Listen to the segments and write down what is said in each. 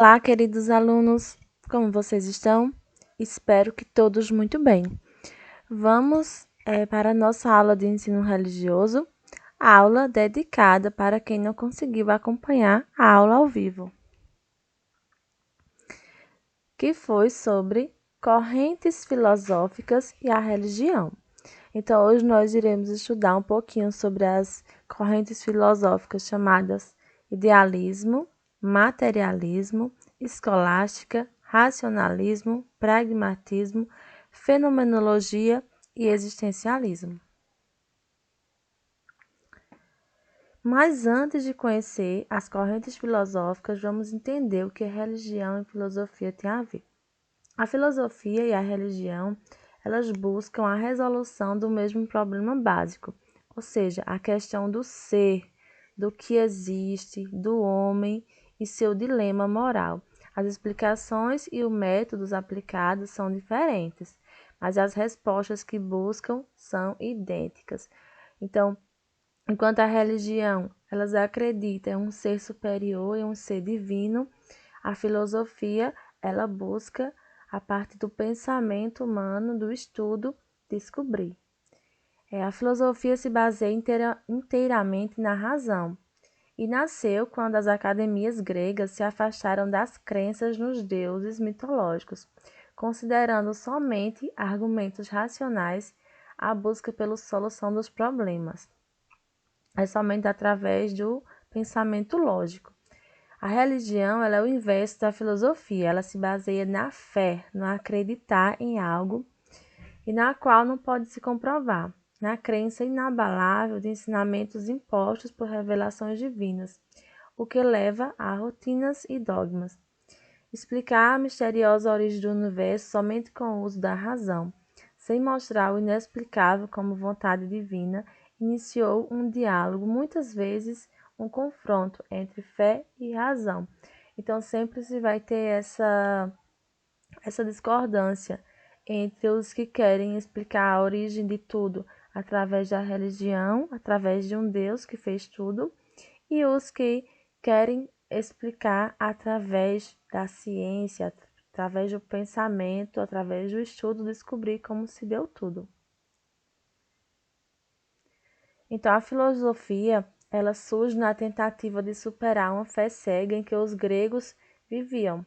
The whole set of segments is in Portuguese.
Olá, queridos alunos, como vocês estão? Espero que todos muito bem. Vamos para a nossa aula de ensino religioso, aula dedicada para quem não conseguiu acompanhar a aula ao vivo, que foi sobre correntes filosóficas e a religião. Então, hoje nós iremos estudar um pouquinho sobre as correntes filosóficas chamadas idealismo, materialismo, escolástica, racionalismo, pragmatismo, fenomenologia e existencialismo. Mas antes de conhecer as correntes filosóficas, vamos entender o que religião e filosofia têm a ver. A filosofia e a religião, elas buscam a resolução do mesmo problema básico, ou seja, a questão do ser, do que existe, do homem e seu dilema moral. As explicações e os métodos aplicados são diferentes, mas as respostas que buscam são idênticas. Então, enquanto a religião, elas acreditam em um ser superior, em um ser divino, a filosofia, ela busca, a partir do pensamento humano, do estudo, descobrir. A filosofia se baseia inteiramente na razão e nasceu quando as academias gregas se afastaram das crenças nos deuses mitológicos, considerando somente argumentos racionais a busca pela solução dos problemas. É somente através do pensamento lógico. A religião, ela é o inverso da filosofia, ela se baseia na fé, no acreditar em algo e na qual não pode se comprovar, na crença inabalável de ensinamentos impostos por revelações divinas, o que leva a rotinas e dogmas. Explicar a misteriosa origem do universo somente com o uso da razão, sem mostrar o inexplicável como vontade divina, iniciou um diálogo, muitas vezes um confronto entre fé e razão. Então, sempre se vai ter essa discordância entre os que querem explicar a origem de tudo através da religião, através de um Deus que fez tudo, e os que querem explicar através da ciência, através do pensamento, através do estudo, descobrir como se deu tudo. Então, a filosofia, ela surge na tentativa de superar uma fé cega em que os gregos viviam.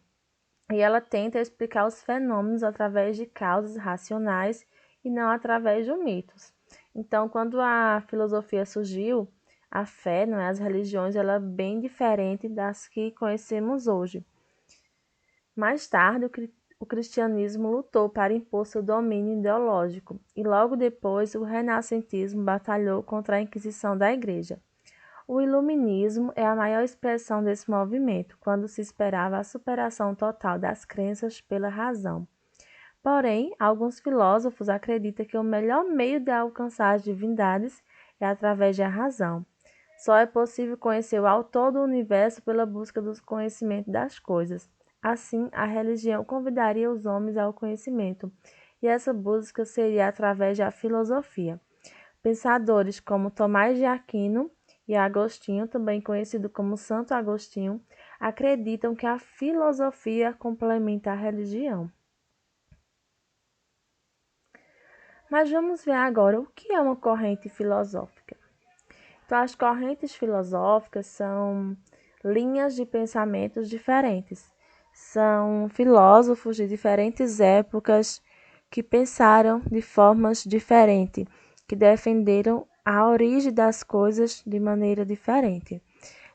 E ela tenta explicar os fenômenos através de causas racionais e não através de mitos. Então, quando a filosofia surgiu, a fé, não é, as religiões, ela é bem diferente das que conhecemos hoje. Mais tarde, o cristianismo lutou para impor seu domínio ideológico e logo depois o renascentismo batalhou contra a Inquisição da Igreja. O iluminismo é a maior expressão desse movimento, quando se esperava a superação total das crenças pela razão. Porém, alguns filósofos acreditam que o melhor meio de alcançar as divindades é através da razão. Só é possível conhecer o autor do universo pela busca do conhecimento das coisas. Assim, a religião convidaria os homens ao conhecimento, e essa busca seria através da filosofia. Pensadores como Tomás de Aquino e Agostinho, também conhecido como Santo Agostinho, acreditam que a filosofia complementa a religião. Mas vamos ver agora o que é uma corrente filosófica. Então, as correntes filosóficas são linhas de pensamentos diferentes. São filósofos de diferentes épocas que pensaram de formas diferentes, que defenderam a origem das coisas de maneira diferente.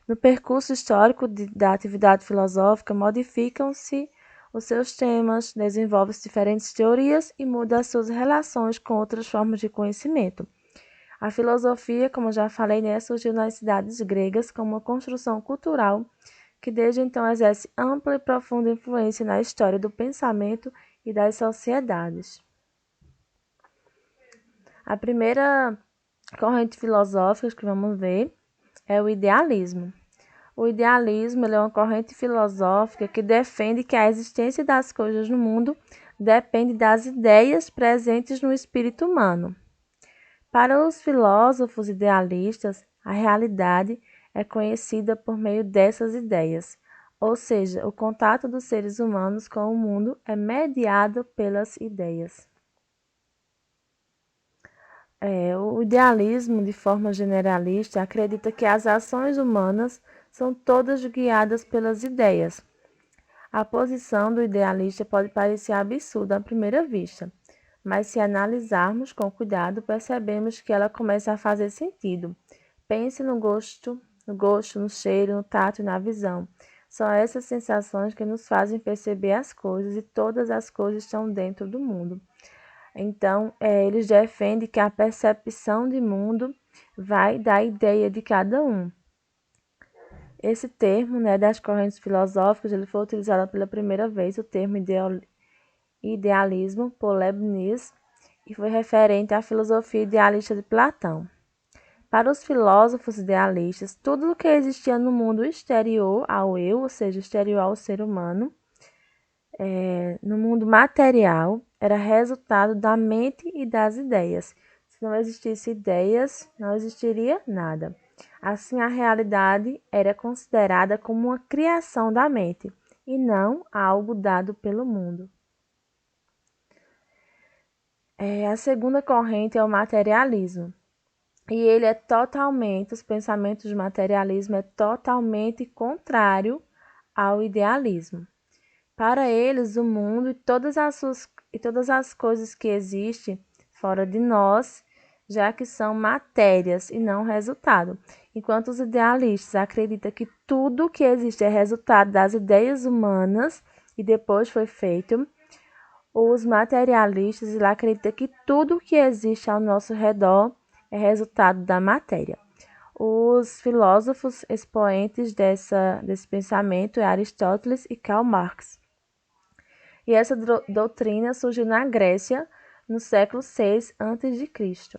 No percurso histórico da atividade filosófica, modificam-se os seus temas, desenvolvem-se diferentes teorias e mudam as suas relações com outras formas de conhecimento. A filosofia, como já falei, surgiu nas cidades gregas como uma construção cultural que desde então exerce ampla e profunda influência na história do pensamento e das sociedades. A primeira corrente filosófica que vamos ver é o idealismo. O idealismo é uma corrente filosófica que defende que a existência das coisas no mundo depende das ideias presentes no espírito humano. Para os filósofos idealistas, a realidade é conhecida por meio dessas ideias. ou seja, o contato dos seres humanos com o mundo é mediado pelas ideias. O idealismo, de forma generalista, acredita que as ações humanas são todas guiadas pelas ideias. A posição do idealista pode parecer absurda à primeira vista, mas se analisarmos com cuidado, percebemos que ela começa a fazer sentido. Pense no gosto, no cheiro, no tato e na visão. São essas sensações que nos fazem perceber as coisas e todas as coisas estão dentro do mundo. Então, eles defendem que a percepção de mundo vai da ideia de cada um. Esse termo, das correntes filosóficas, ele foi utilizado pela primeira vez, o termo idealismo, por Leibniz, e foi referente à filosofia idealista de Platão. Para os filósofos idealistas, tudo o que existia no mundo exterior ao eu, ou seja, exterior ao ser humano, no mundo material, era resultado da mente e das ideias. Se não existisse ideias, não existiria nada. Assim, a realidade era considerada como uma criação da mente e não algo dado pelo mundo. A segunda corrente é o materialismo. E ele é totalmente, os pensamentos do materialismo é totalmente contrário ao idealismo. Para eles, o mundo e todas as coisas que existem fora de nós, já que são matérias e não resultado. Enquanto os idealistas acreditam que tudo que existe é resultado das ideias humanas e depois foi feito, os materialistas acreditam que tudo que existe ao nosso redor é resultado da matéria. Os filósofos expoentes desse pensamento é Aristóteles e Karl Marx. E essa doutrina surgiu na Grécia no século VI a.C.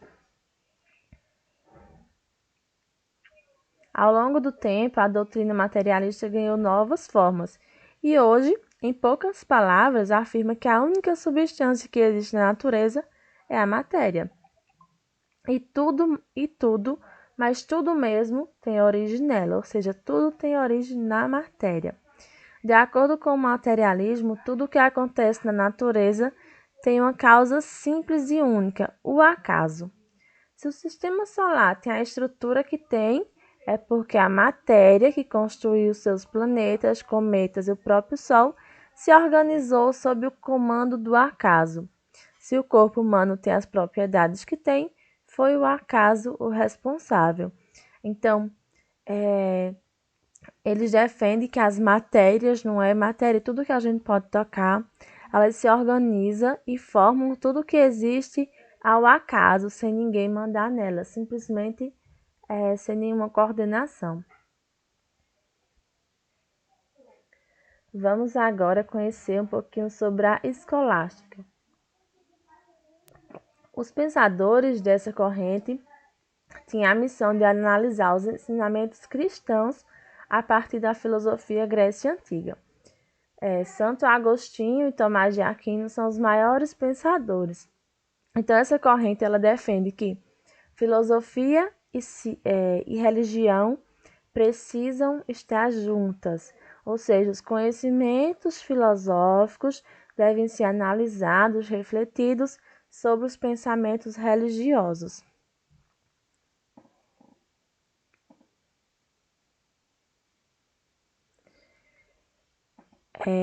Ao longo do tempo, a doutrina materialista ganhou novas formas e hoje, em poucas palavras, afirma que a única substância que existe na natureza é a matéria. Mas tudo mesmo tem origem nela, ou seja, tudo tem origem na matéria. De acordo com o materialismo, tudo o que acontece na natureza tem uma causa simples e única, o acaso. Se o sistema solar tem a estrutura que tem, é porque a matéria que construiu seus planetas, cometas e o próprio Sol se organizou sob o comando do acaso. Se o corpo humano tem as propriedades que tem, foi o acaso o responsável. Então, eles defendem que as matérias, não é matéria, tudo que a gente pode tocar, elas se organizam e formam tudo que existe ao acaso, sem ninguém mandar nela, simplesmente sem nenhuma coordenação. Vamos agora conhecer um pouquinho sobre a escolástica. Os pensadores dessa corrente tinham a missão de analisar os ensinamentos cristãos a partir da filosofia Grécia Antiga. Santo Agostinho e Tomás de Aquino são os maiores pensadores. Então, essa corrente ela defende que filosofia e religião precisam estar juntas, ou seja, os conhecimentos filosóficos devem ser analisados, refletidos sobre os pensamentos religiosos.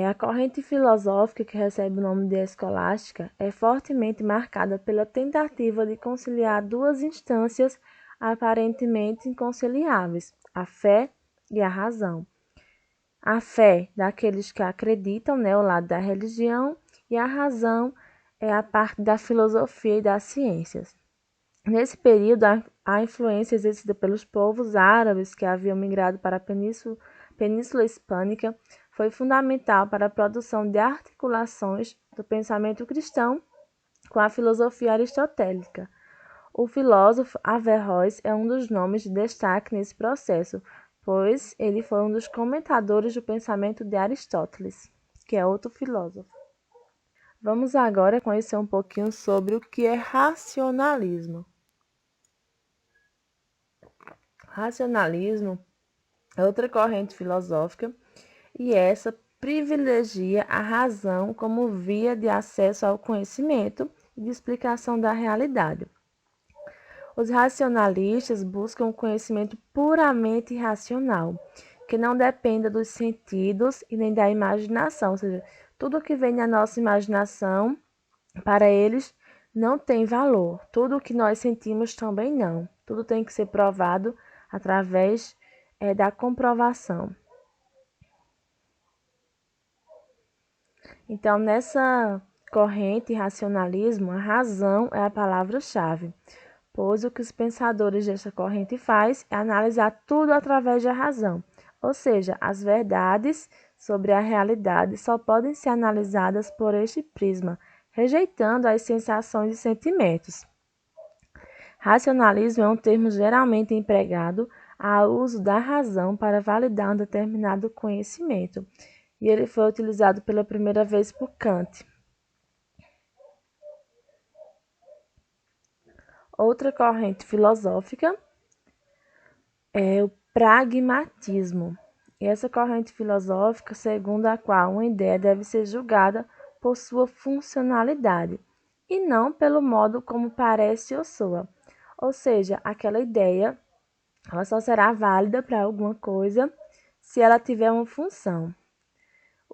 A corrente filosófica que recebe o nome de escolástica é fortemente marcada pela tentativa de conciliar duas instâncias aparentemente inconciliáveis, a fé e a razão. A fé daqueles que acreditam, o lado da religião, e a razão é a parte da filosofia e das ciências. Nesse período, a influência exercida pelos povos árabes que haviam migrado para a Península Hispânica foi fundamental para a produção de articulações do pensamento cristão com a filosofia aristotélica. O filósofo Averroes é um dos nomes de destaque nesse processo, pois ele foi um dos comentadores do pensamento de Aristóteles, que é outro filósofo. Vamos agora conhecer um pouquinho sobre o que é racionalismo. Racionalismo é outra corrente filosófica e essa privilegia a razão como via de acesso ao conhecimento e de explicação da realidade. Os racionalistas buscam um conhecimento puramente racional, que não dependa dos sentidos e nem da imaginação, ou seja, tudo que vem na nossa imaginação, para eles, não tem valor. Tudo o que nós sentimos também não. Tudo tem que ser provado através da comprovação. Então, nessa corrente racionalismo, a razão é a palavra-chave, pois o que os pensadores desta corrente faz é analisar tudo através da razão, ou seja, as verdades sobre a realidade só podem ser analisadas por este prisma, rejeitando as sensações e sentimentos. Racionalismo é um termo geralmente empregado ao uso da razão para validar um determinado conhecimento, e ele foi utilizado pela primeira vez por Kant. Outra corrente filosófica é o pragmatismo. E essa corrente filosófica, segundo a qual uma ideia deve ser julgada por sua funcionalidade e não pelo modo como parece ou soa. Ou seja, aquela ideia ela só será válida para alguma coisa se ela tiver uma função.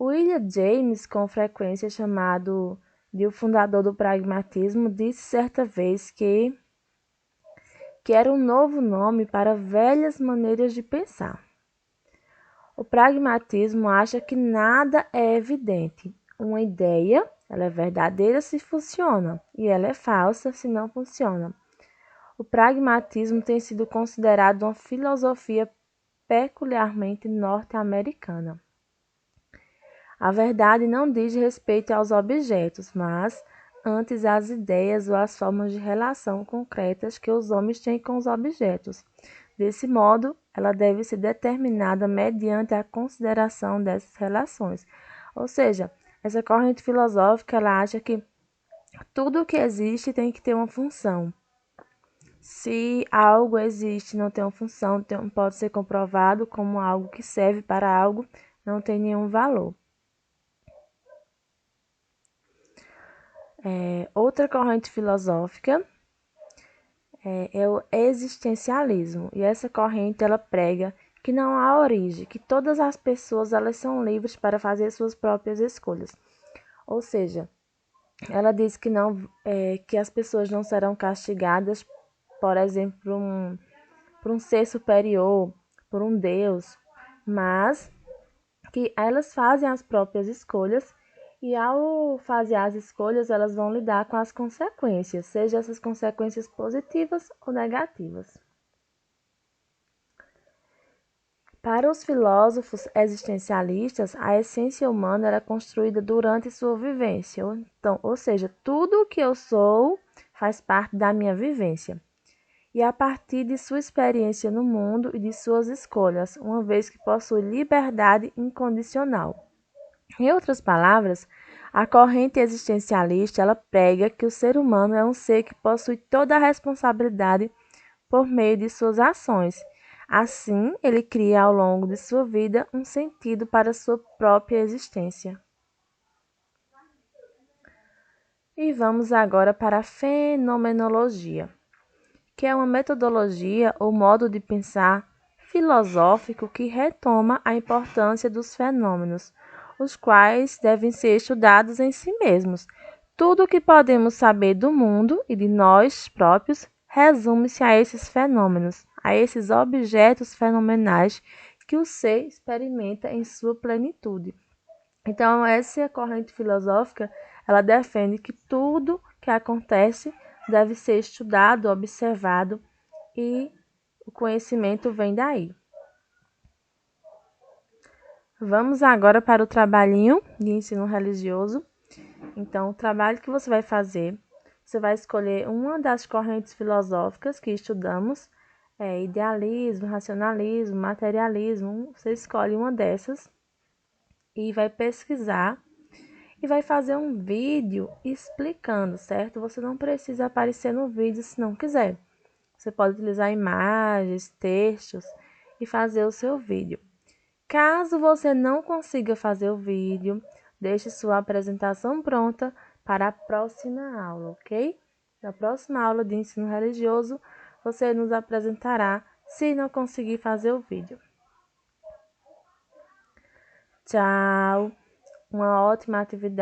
William James, com frequência chamado de o fundador do pragmatismo, disse certa vez que era um novo nome para velhas maneiras de pensar. O pragmatismo acha que nada é evidente. Uma ideia, ela é verdadeira se funciona, e ela é falsa se não funciona. O pragmatismo tem sido considerado uma filosofia peculiarmente norte-americana. A verdade não diz respeito aos objetos, mas antes às ideias ou às formas de relação concretas que os homens têm com os objetos. Desse modo, ela deve ser determinada mediante a consideração dessas relações. Ou seja, essa corrente filosófica ela acha que tudo o que existe tem que ter uma função. Se algo existe e não tem uma função, pode ser comprovado como algo que serve para algo, não tem nenhum valor. Outra corrente filosófica é o existencialismo. E essa corrente ela prega que não há origem, que todas as pessoas elas são livres para fazer suas próprias escolhas. Ou seja, ela diz que não, que as pessoas não serão castigadas, por exemplo, por um ser superior, por um Deus, mas que elas fazem as próprias escolhas e ao fazer as escolhas elas vão lidar com as consequências, seja essas consequências positivas ou negativas. Para os filósofos existencialistas, a essência humana era construída durante sua vivência, ou seja, tudo o que eu sou faz parte da minha vivência e a partir de sua experiência no mundo e de suas escolhas, uma vez que possui liberdade incondicional. Em outras palavras, a corrente existencialista ela prega que o ser humano é um ser que possui toda a responsabilidade por meio de suas ações. Assim, ele cria ao longo de sua vida um sentido para sua própria existência. E vamos agora para a fenomenologia, que é uma metodologia ou modo de pensar filosófico que retoma a importância dos fenômenos, os quais devem ser estudados em si mesmos. Tudo o que podemos saber do mundo e de nós próprios resume-se a esses fenômenos, a esses objetos fenomenais que o ser experimenta em sua plenitude. Então, essa corrente filosófica, ela defende que tudo que acontece deve ser estudado, observado e o conhecimento vem daí. Vamos agora para o trabalhinho de ensino religioso. Então, o trabalho que você vai fazer, você vai escolher uma das correntes filosóficas que estudamos, idealismo, racionalismo, materialismo. Você escolhe uma dessas e vai pesquisar e vai fazer um vídeo explicando, certo? Você não precisa aparecer no vídeo se não quiser. Você pode utilizar imagens, textos e fazer o seu vídeo. Caso você não consiga fazer o vídeo, deixe sua apresentação pronta para a próxima aula, ok? Na próxima aula de ensino religioso, você nos apresentará se não conseguir fazer o vídeo. Tchau! Uma ótima atividade.